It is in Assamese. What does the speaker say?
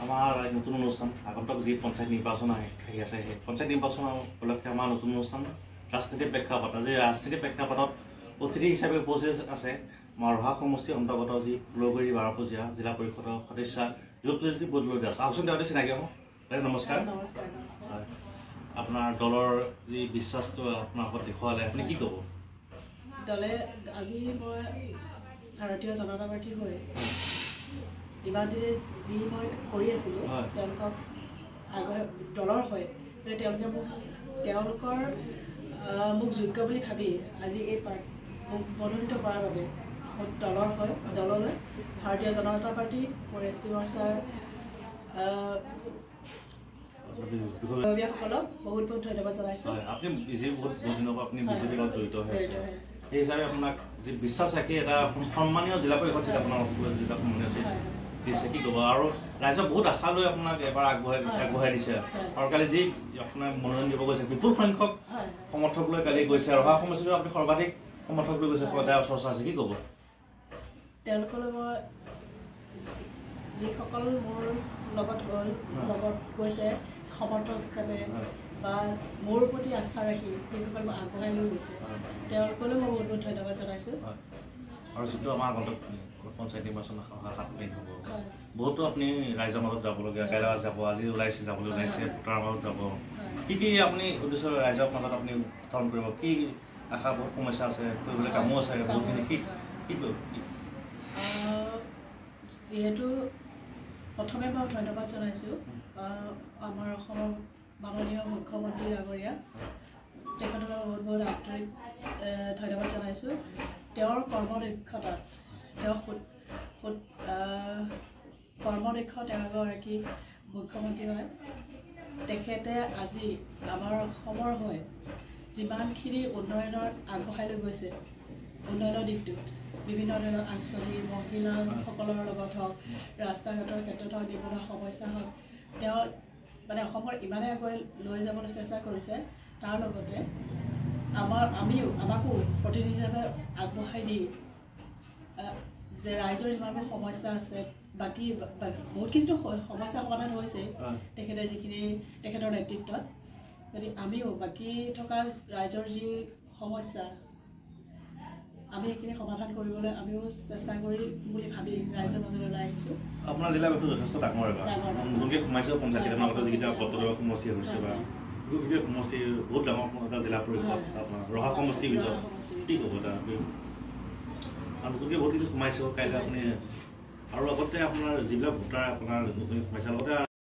আমাৰ নতুন অনুষ্ঠান আগন্তুক যি পঞ্চায়ত নিৰ্বাচন আহি আছে সেই পঞ্চায়ত নিৰ্বাচনৰ উপলক্ষে আমাৰ নতুন অনুষ্ঠান ৰাজনীতিৰ প্ৰেক্ষাপট আজি ৰাজনীতিৰ প্ৰেক্ষাপটত অতিথি হিচাপে উপস্থিত আছে আমাৰ ৰহা সমষ্টিৰ অন্তৰ্গত যি ফুলগুৰি বাৰপূজীয়া জিলা পৰিষদৰ সদস্য যুৱজ্যোতি বদলুৰ দাস আহকচোন তেওঁতে চিনাকি হওঁ। নমস্কাৰ। হয়, আপোনাৰ দলৰ যি বিশ্বাসটো আপোনাৰ ওপৰত দেখুৱালে আপুনি কি ক'ব? দলে আজি মই ভাৰতীয় জনতা পাৰ্টি হৈ ইমান দিনে যি মই কৰি আছিলোঁ তেওঁলোকক দলৰ হৈ তেওঁলোকে মোক যোগ্য বুলি ভাবি আজি এই মোক মনোনীত কৰাৰ বাবে মোক দললৈ ভাৰতীয় জনতা পাৰ্টি মোৰ এছ.টি. মৰ্চাৰ বিষয়াসকলক বহুত বহুত ধন্যবাদ জনাইছোঁ। আপুনি আপুনি বিজেপিৰ লগত জড়িত হৈ আছে, সেই হিচাপে আপোনাক যি বিশ্বাস ৰাখি এটা সন্মানীয় জিলা পৰিষদ যেতিয়া আপোনাৰ যেতিয়া মনে আছে দিছে কি ক'ব? আৰু ৰাইজে বহুত আশা লৈ আপোনাক এবাৰ আগবঢ়াই দিছে আৰু কালি যি আপোনাক মনোনয়ন দিব গৈছে বিপুল সংখ্যক সমৰ্থক লৈ কালি গৈছে আৰু অহা সমষ্টিত আপুনি সৰ্বাধিক সমৰ্থক লৈ গৈছে সদায় চৰ্চা আছে, কি ক'ব? তেওঁলোকলৈ মই যিসকল মোৰ লগত গৈছে সমৰ্থক হিচাপে বা মোৰ প্ৰতি আস্থা ৰাখি যিসকল মই আগবঢ়াই লৈ গৈছে তেওঁলোকলৈ মই বহুত বহুত ধন্যবাদ জনাইছোঁ। আৰু যিটো আমাৰ আগন্তুক পঞ্চায়ত নিৰ্বাচন অহা 7 মে'ত হ'ব, বহুতো আপুনি ৰাইজৰ মাজত যাবলগীয়া, কাইলৈ যাব, আজি যাবলৈ ওলাইছে, ভোটাৰৰ মাজত যাব, কি আপুনি উদ্দেশ্য ৰাইজৰ মাজত আপুনি স্থাপন কৰিব? কি আশা বহুত সমস্যা আছে, কৰিবলৈ কামো আছে বহুতখিনি, কি কৰিব? যিহেতু প্ৰথমে মই ধন্যবাদ জনাইছোঁ আমাৰ অসমৰ মাননীয় মুখ্যমন্ত্ৰী ডাঙৰীয়া, তেখেতলৈ বহুত বহুত আন্তৰিক ধন্যবাদ জনাইছোঁ। তেওঁৰ কৰ্মদক্ষতাত তেওঁ এগৰাকী মুখ্যমন্ত্ৰী হয়। তেখেতে আজি আমাৰ অসমৰ হৈ যিমানখিনি উন্নয়নৰ আগবঢ়াই লৈ গৈছে, উন্নয়নৰ দিশটোত বিভিন্ন ধৰণৰ আঞ্চলিক মহিলাসকলৰ লগত হওক, ৰাস্তা ঘাটৰ ক্ষেত্ৰত হওক, নিবনুৱা সমস্যা হওক, তেওঁ অসমৰ ইমানে আগুৱাই লৈ যাবলৈ চেষ্টা কৰিছে। তাৰ লগতে আমাকো প্ৰতিনিধি হিচাপে আগবঢ়াই দি যে ৰাইজৰ যিমানবোৰ সমস্যা আছে, বাকী বহুতখিনিতো সমস্যা সমাধান হৈছে তেখেতে তেখেতৰ নেতৃত্বত। গতিকে আমিও বাকী থকা ৰাইজৰ যি সমস্যা আমি সেইখিনি সমাধান কৰিবলৈ আমিও চেষ্টা কৰিম বুলি ভাবি ৰাইজৰ মাজলৈ ওলাই আহিছোঁ। আপোনাৰ জিলা বিষয়ে যথেষ্ট ডাঙৰ নতুনকৈ সোমাইছে পঞ্চায়ত আগতে যিকেইটা বতৰৰ সমষ্টি হৈছে বা গোটেই সমষ্টি বহুত ডাঙৰ এটা জিলা পৰিষদ আপোনাৰ ৰহা সমষ্টিৰ ভিতৰত কি ক'ব? নতুনকৈ বহুত কিছু সোমাইছে কাইলৈ আপুনি আৰু লগতে আপোনাৰ যিবিলাক ভোটাৰ আপোনাৰ নতুনকৈ সোমাইছে লগতে